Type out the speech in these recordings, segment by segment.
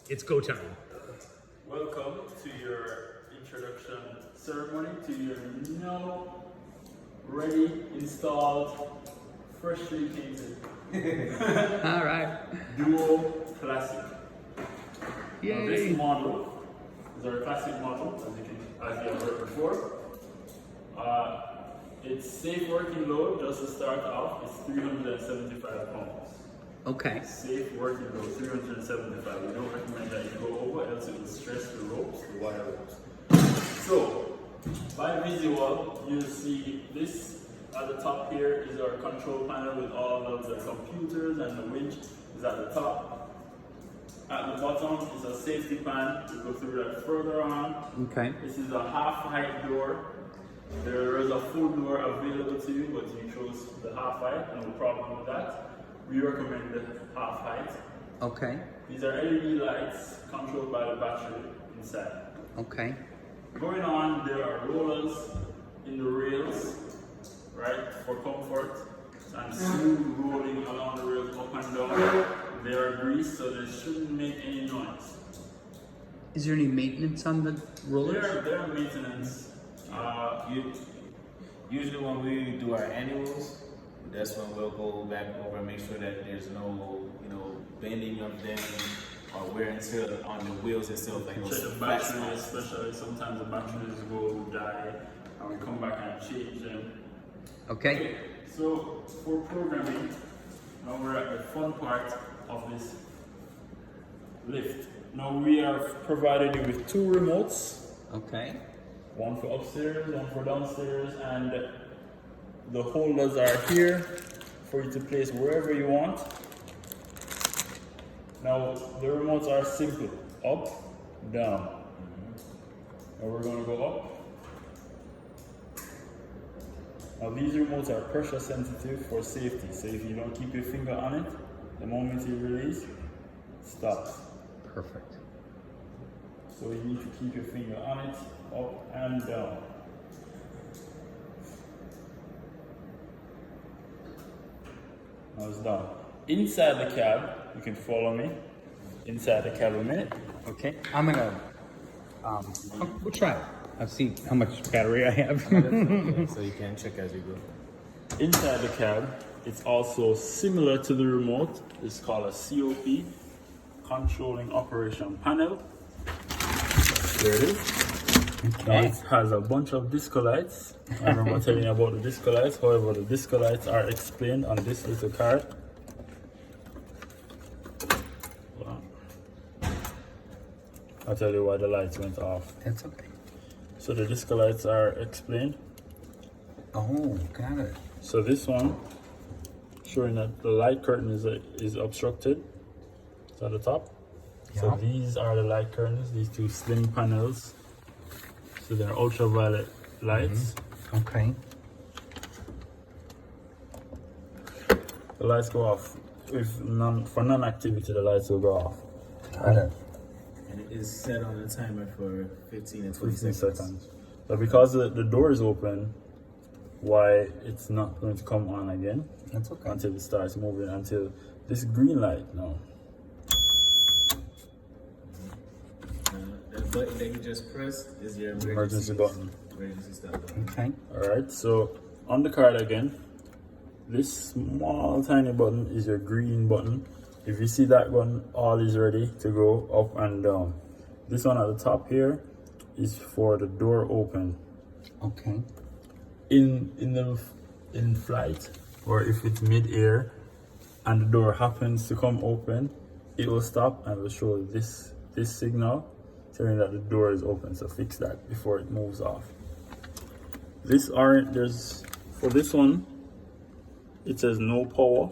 It's go time. Welcome to your introduction ceremony to your now ready, installed, freshly painted All right. Duo Classic. Now, Yay. this model is our classic model, as you have heard before. Its safe working load, just to start off, is 375 pounds. Okay. Safe working load, 375. We don't recommend that you go over, else it will stress the ropes, the wire ropes. So, by visual, you'll see this at the top here is our control panel with all of the computers, and the winch is at the top. At the bottom is a safety pan. We'll go through that further on. Okay. This is a half height door. There is a full door available to you, but you chose the half height, no problem with that. We recommend the half height. Okay. These are LED lights controlled by the battery inside. Okay. Going on, there are rollers in the rails, right, for comfort and smooth rolling along the rails up and down. They are greased, so they shouldn't make any noise. Is there any maintenance on the rollers? They're maintenance. Usually when we do our annuals, that's when we'll go back over and make sure that there's no, bending of them or wear and tear on the wheels itself. Like Check those the flat battery, spots. especially sometimes the batteries will die, and we come back and change them. Okay. So for programming, now we're at the fun part of this lift. Now we are provided you with two remotes, Okay. one for upstairs, one for downstairs, and the holders are here for you to place wherever you want. Now the remotes are simple, up, down. Now we're going to go up. Now these remotes are pressure sensitive for safety, so if you don't keep your finger on it, the moment you release, it stops. Perfect. So you need to keep your finger on it, up and down. Now it's done. Inside the cab, you can follow me. Inside the cab a minute. Okay. I'm gonna. We'll try it. I'll see how much battery I have. So you can check as you go. Inside the cab, it's also similar to the remote. It's called a COP, Controlling Operation Panel. There it is. Now Okay. it has a bunch of disco lights. I remember telling you about the disco lights. However, the disco lights are explained on this little card. Wow. I'll tell you why the lights went off. That's okay. So the disco lights are explained. Oh, got it. So this one, showing that the light curtain is obstructed. It's at the top. So Yeah. these are the light curtains, these two slim panels. So they're ultraviolet lights. Okay. The lights go off. For non-activity, the lights will go off. Got it. And it is set on a timer for 15 and 20 15 seconds. seconds. But because the door is open, why it's not going to come on again That's okay. until it starts moving, until this green light now. That button that you just pressed is your Emergency button. Emergency stop button. Okay. Alright, so on the card again, this small tiny button is your green button. If you see that button, all is ready to go up and down. This one at the top here is for the door open. Okay. In flight, or if it's mid-air and the door happens to come open, it will stop and will show this signal telling that the door is open. So fix that before it moves off. For this one, it says no power.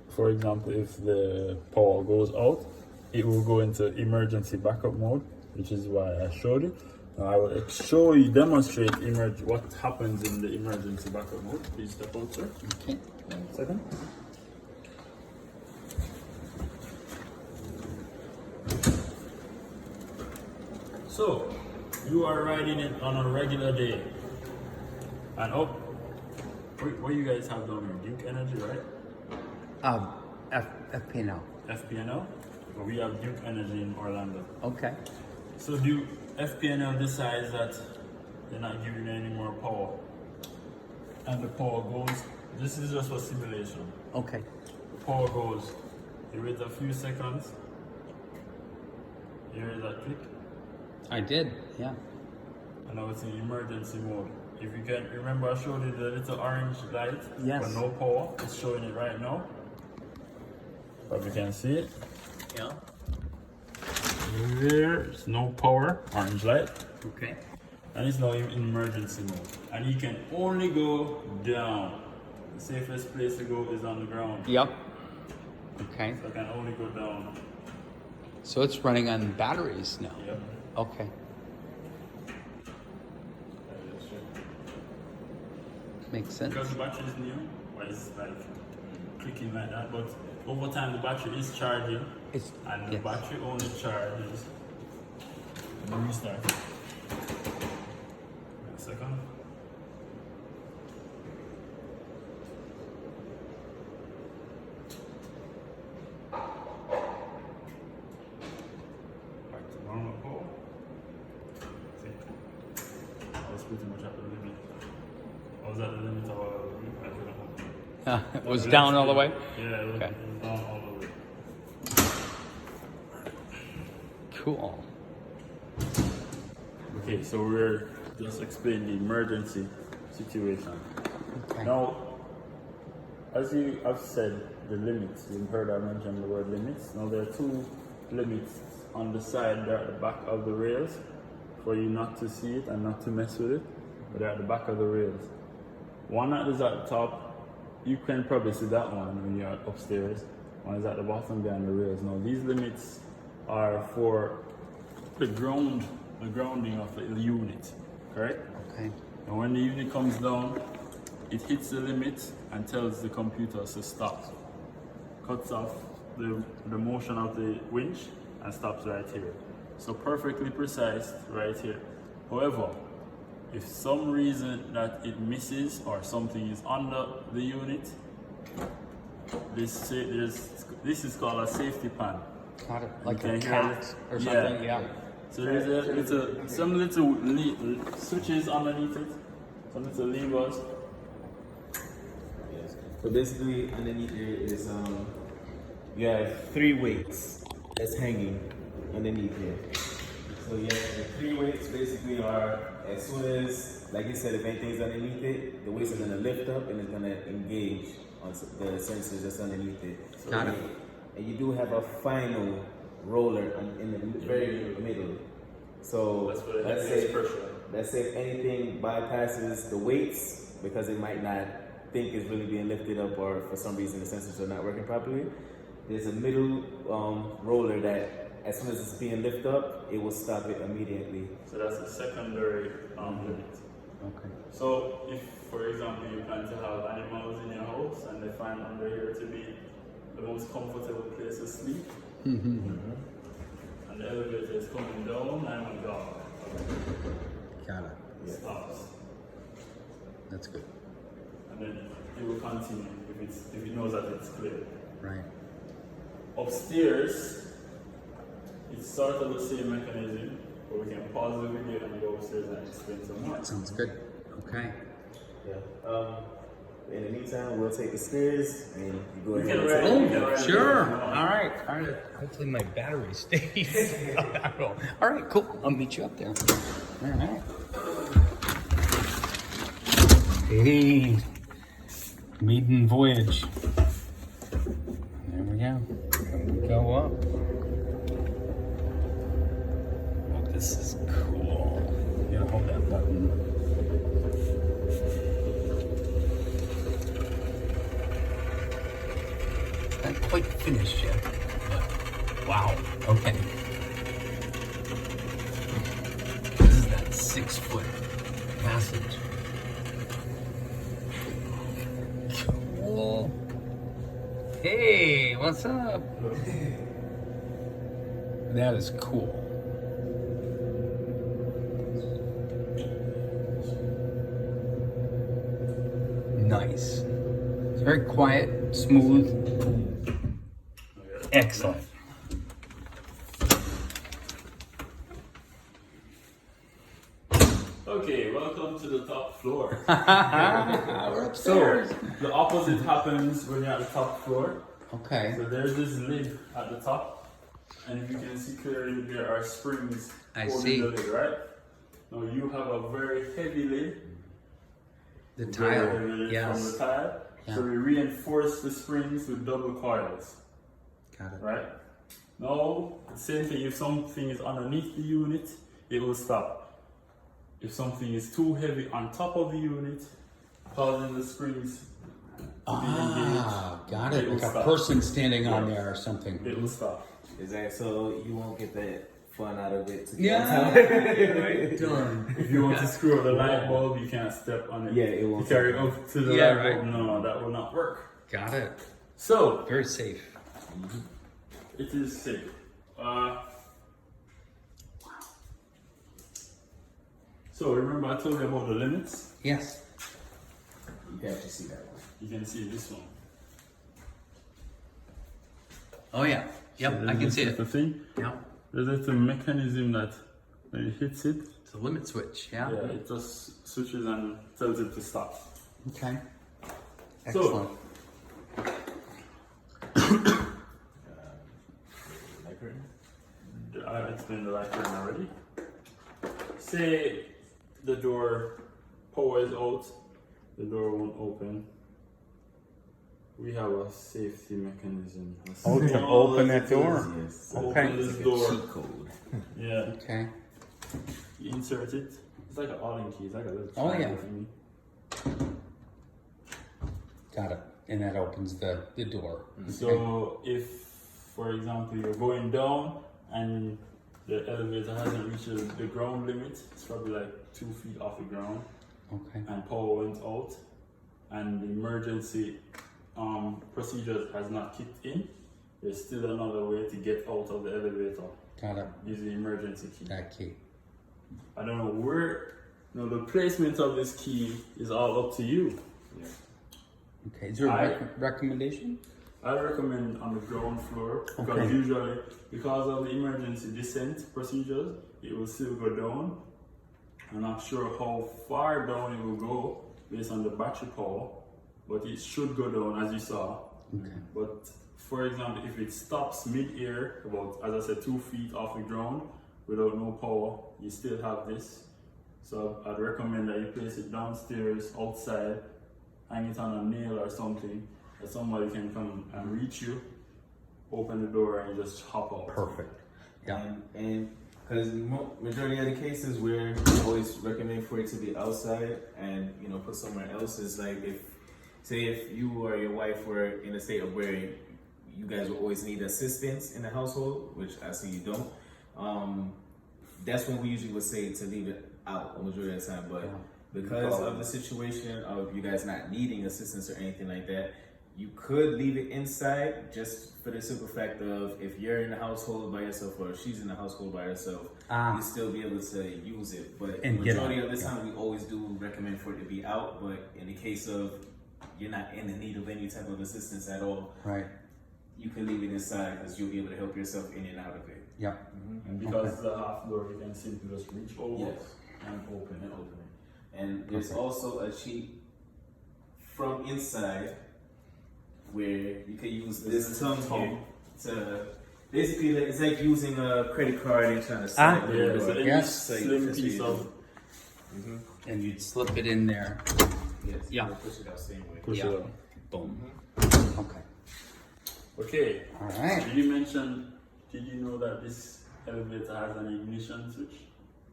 For example, if the power goes out, it will go into emergency backup mode, which is why I showed it. Now I will demonstrate what happens in the emergency backup mode. Please step out, sir. Okay. 1 second. So, you are riding it on a regular day. And what you guys have down here? Duke Energy, right? FPNL. FPNL. but we have Duke Energy in Orlando. Okay. So Duke FPNL decides that they're not giving you any more power, and the power goes. This is just for simulation. Okay. The power goes. You wait a few seconds. You hear that click, I did. Yeah. and now it's in emergency mode. If you can remember, I showed you the little orange light Yes. for no power. It's showing it right now. But you can see it. Yeah. There's no power, orange light, Okay. and it's now in emergency mode. And you can only go down. The safest place to go is on the ground. Yep. Okay. So I can only go down. So it's running on batteries now. Yep. Okay. Makes sense. Because the battery is new, why it's like clicking like that. But over time, the battery is charging, It's and the yes. battery only charges. Let me restart. Wait a second. Back to normal power. See, I was pretty much at the limit. I was at the limit of I don't know. It was down all the way. Yeah, it was, Okay. it was down all the way. Cool. Okay, so we're just explaining the emergency situation. Okay. Now, as you have said, the limits, you've heard I mention the word limits. Now, there are two limits on the side, they're at the back of the rails for you not to see it and not to mess with it, but they're at the back of the rails. One that is at the top, you can probably see that one when you're upstairs. One is at the bottom behind the rails. Now, these limits are for the grounding of the unit, correct? Okay. And when the unit comes down, it hits the limit and tells the computer to stop. Cuts off the motion of the winch and stops right here. So perfectly precise right here. However, if some reason that it misses or something is under the unit, this is called a safety pan. Got it. Like You a can hear cat it. or something. Yeah. So there's some little switches underneath it, some little levers. Yes. So basically, underneath there is you have 3 weights that's hanging underneath here. So yeah, the 3 weights basically are, as soon as, like you said, if anything's underneath it, the weights are gonna lift up and it's gonna engage on the sensors that's underneath it. So Got it. And you do have a final roller in the very middle. So That's what let's it say, pressure. let's say if anything bypasses the weights because it might not think it's really being lifted up, or for some reason the sensors are not working properly, there's a middle roller that as soon as it's being lifted up, it will stop it immediately. So that's a secondary limit. Okay. So if, for example, you plan to have animals in your house and they find under here to be the most comfortable place to sleep, and the elevator is coming down, and my God, Got it. it stops. That's good. And then it will continue if it knows that it's clear. Right. Upstairs, it's sort of the same mechanism, but we can pause the video and go upstairs and explain some more. Sounds good. Okay. Yeah. In the meantime, we'll take the stairs and you go We ahead can and ride. Oh, sure. All right. All right. Hopefully my battery stays. All right. Cool. I'll meet you up there. All right. Hey, maiden voyage. There we go. We go up. Oh, this is cool. You gotta hold that button. Not quite finished yet, but wow. Okay. This is that 6-foot passage. Cool. Hey, what's up? That is cool. Nice. It's very quiet, smooth. Excellent. Okay, welcome to the top floor. We're upstairs. So, the opposite happens when you're at the top floor. Okay. So there's this lid at the top, and if you can see clearly, there are springs I holding see. the lid, right? Now you have a very heavy lid. The very tile. heavy lid from Yes. the tile. So Yeah. we reinforce the springs with double coils, Got it. right? Now, the same thing, if something is underneath the unit, it will stop. If something is too heavy on top of the unit, causing the springs to be Ah, engaged, got it. will Like a stop. person standing on Yeah. there or something. It will stop. Is that so you won't get that fun out of it? To Yeah. get Done. If you want to screw up the light bulb, you can't step on it. Yeah, it won't You carry it up to the Yeah, light bulb. right. No, that will not work. Got it. So, Very safe. it is safe. So, remember I told you about the limits? Yes. You have to see that one. You can see this one. Oh yeah. Yep. So I there's can this see it. little thing. Yep. There's a little mechanism that when it hits it, It's a limit switch. Yeah. yeah, it just switches and tells it to stop. Okay. So- Excellent. Like her? I explained the light current already. Say the door power is out, the door won't open. We have a safety mechanism. Oh, to open that door. Yes. Okay. Open this door. Cheat code. Yeah, Okay. you insert it. It's like an Allen key. It's like a little. Oh, yeah. triangle thingy. Got it. And that opens the door. Okay. So if, for example, you're going down and the elevator hasn't reached the ground limit, it's probably like 2 feet off the ground, Okay. and power went out, and the emergency procedure has not kicked in, there's still another way to get out of the elevator Got it. using the emergency key. That key. I don't know where, the placement of this key is all up to you. Okay. Is there a I- recommendation? I recommend on the ground floor because Okay. usually, because of the emergency descent procedures, it will still go down. I'm not sure how far down it will go based on the battery power, but it should go down as you saw. Okay. But for example, if it stops mid-air, about, as I said, 2 feet off the ground without no power, you still have this. So I'd recommend that you place it downstairs, outside, hang it on a nail or something, that somebody can come and reach you, open the door, and you just hop out. Perfect. Yeah. And because majority of the cases where we always recommend for it to be outside and put somewhere else is like if you or your wife were in a state of where you guys will always need assistance in the household, which I see you don't. That's when we usually would say to leave it out a majority of the time, but. Yeah. Because of the situation of you guys not needing assistance or anything like that, you could leave it inside just for the simple fact of if you're in the household by yourself or she's in the household by herself, you still be able to use it. But And the get majority out, of the time, we always do recommend for it to be out. But in the case of you're not in the need of any type of assistance at all, Right. you can leave it inside because you'll be able to help yourself in and out of it. Yep. And because it's a half door, you can simply just reach over Yes. and open And it. open it. And there's also a cheat from inside where you can use this tongue here to basically it's like using a credit card and trying to slide Yeah, the it's door. a Yes. slim piece of And you'd slip it in there. Yes, Yeah. you push it out same way. push Yeah. it out. Boom. Okay. Okay, All right. did you know that this elevator has an ignition switch?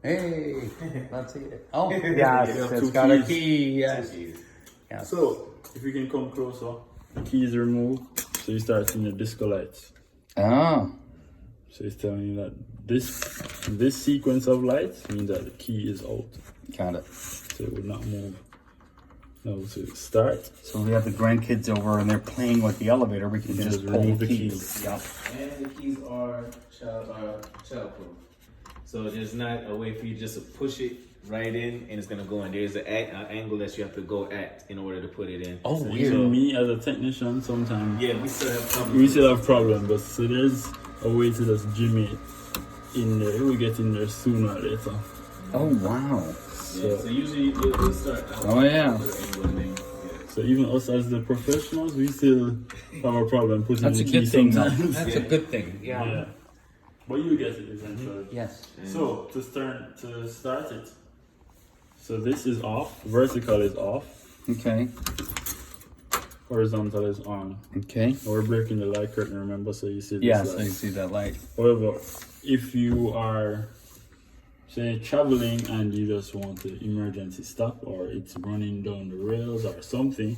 Hey, let's see it. Oh, Yeah, yes, two it's got a keys. key. Yes. Yes. So, if we can come closer, the key is removed, so you start seeing the disco lights. Oh, So it's telling you that this sequence of lights means that the key is out, got it. so it will not move. Now to start, So we have the grandkids over and they're playing with the elevator. We can can just just pull remove the the keys. Yep. And the keys are child-proof. So there's not a way for you just to push it right in and it's gonna go in. There's an angle that you have to go at in order to put it in. Oh, So weird. even me as a technician, sometimes Yeah, we still have problems. we still have problems, but so there's a way to just jimmy it in there. It will get in there sooner or later. Oh, wow. So usually they start out. Oh, yeah. So even us as the professionals, we still have a problem putting That's the a key good thing. sometimes. That's a good thing. Yeah. Yeah. But you get it eventually. Yes. So to start it. So this is off. Vertical is off. Okay. Horizontal is on. Okay. We're breaking the light curtain, remember? So you see this Yes, light. I see that light. However, if you are say traveling and you just want to emergency stop, or it's running down the rails or something,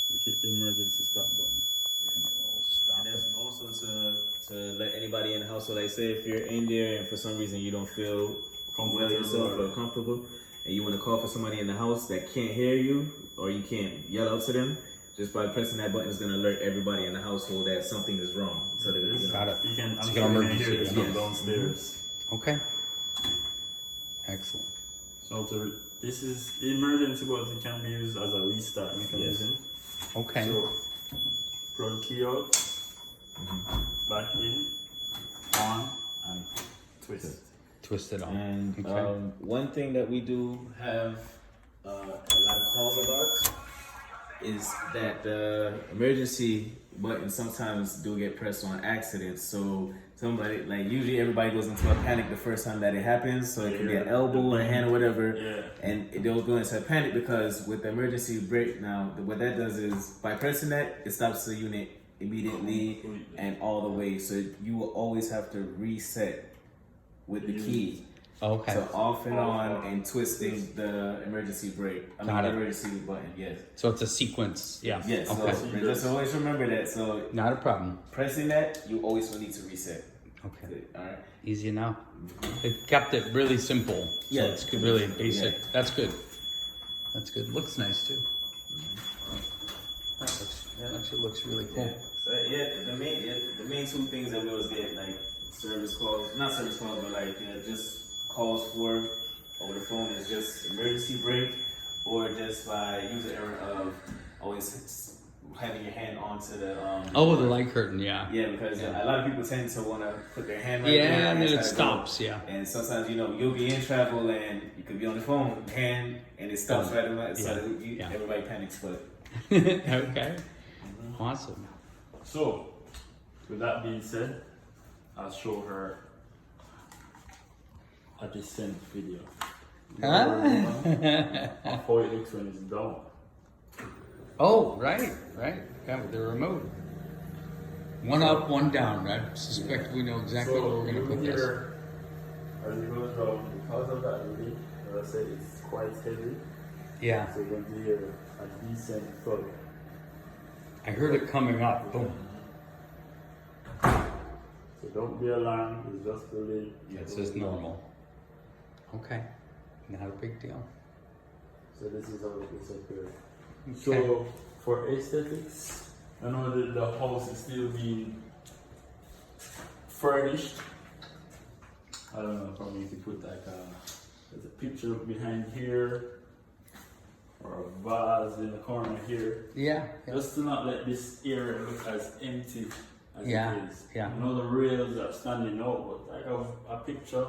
you hit the emergency stop button. And that's also to let anybody in the house. So like say if you're in there and for some reason you don't feel well yourself or comfortable and you want to call for somebody in the house that can't hear you or you can't yell out to them, just by pressing that button is going to alert everybody in the household that something is wrong. So that, Got it. You can, I'm It's sure an you can emergency, hear this yeah. from downstairs. Okay. Excellent. So this is emergency, but it can be used as a restart mechanism. Okay. So plug key out, back in, on, and twist. Twist it on. And Okay. one thing that we do have a lot of calls about is that the emergency button sometimes do get pressed on accident. So somebody, like usually everybody goes into a panic the first time that it happens. So it can be an elbow or a hand or whatever. Yeah. And they'll go into a panic because with the emergency brake now, what that does is by pressing that, it stops the unit immediately and all the way. So you will always have to reset with the key. Okay. So off and on and twisting the emergency brake. Got the it. emergency button, yes. So it's a sequence. Yeah. Yes, Okay. so just always remember that. So Not a problem. pressing that, you always will need to reset. Okay. Alright. Easy now. It kept it really simple. Yeah. So it's good, really basic. Yeah. That's good. That's good. Looks nice too. That actually looks really cool. So the main two things that we always get like service calls, not service calls, but like just calls for over the phone is just emergency brake, or just by user error of always having your hand onto the Oh, the light curtain. Yeah. yeah, because a lot of people tend to want to put their hand right Yeah, there and then try it to go. stops. Yeah. And sometimes you'll be in travel and you could be on the phone, hand, and it stops right away. So Yeah. everybody panics, but Okay. Awesome. So, with that being said, I'll show her a descent video of how it looks when it's down. Oh, right. Yeah, with the remote. One up, one down. I suspect we know exactly where we're going to put this. As it goes down, because of that really, as I said, it's quite heavy. Yeah. So you're going to hear a decent thud. I heard it coming up. Boom. So don't be alarmed, it's just really... It's just normal. Okay. Not a big deal. So this is how it looks up here. Okay. So for aesthetics, I know that the house is still being furnished. I don't know, probably you could put like there's a picture behind here or a vase in the corner here. Yeah. Just to not let this area look as empty as Yeah, it is. yeah. I know the rails are standing out, but I have a picture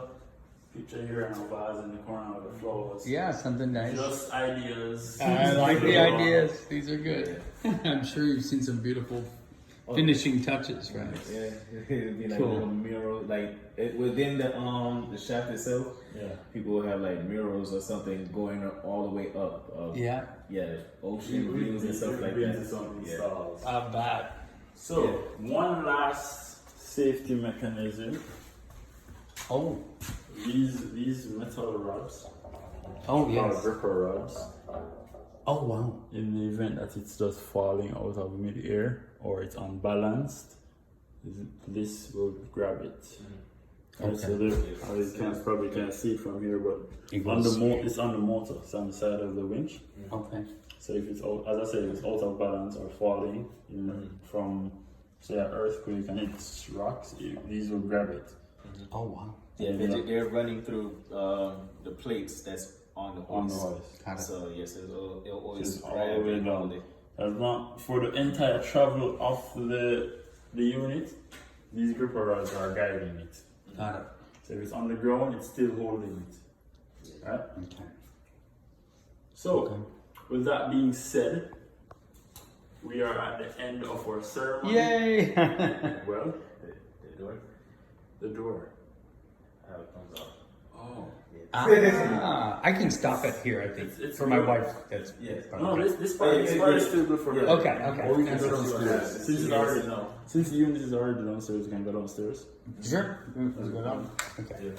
here and a vase in the corner with the flowers. Yeah, something nice. Just ideas. I like the ideas. These are good. I'm sure you've seen some beautiful finishing touches, right? yeah, it'd be like Cool. a little mirror, like within the shaft itself. Yeah. People will have like murals or something going all the way up. Yeah. Ocean views and stuff like that. Yeah. I bet. So one last safety mechanism. Oh. These metal rods. Oh, Or yes. gripper rods. Oh, wow. In the event that it's just falling out of mid-air or it's unbalanced, this will grab it. Okay. So you probably can't see it from here, but It on goes- it's on the motor. It's on the side of the winch. Okay. So if it's out, as I said, if it's out of balance or falling from say an earthquake and it's rocks, these will grab it. Oh, wow. Yeah, they're running through the plates that's on the On the hoist. hoist. Got it. So yes, it'll always It's all the way down. it. As long for the entire travel of the unit, these gripper rods are guiding it. Got it. So if it's on the ground, it's still holding it. Right? Okay. So, with that being said, we are at the end of our ceremony. Yay! Well, The door. the door. How it comes off. Oh. I can stop it here, I think. It's for my good. wife, that's Yes. No, this part is still good for her. Okay, okay. Or we can go That's what downstairs. happens. Since it's Yes, already no. since the unit is already downstairs, we can go downstairs. Sure. Let's go down. Okay. Yeah.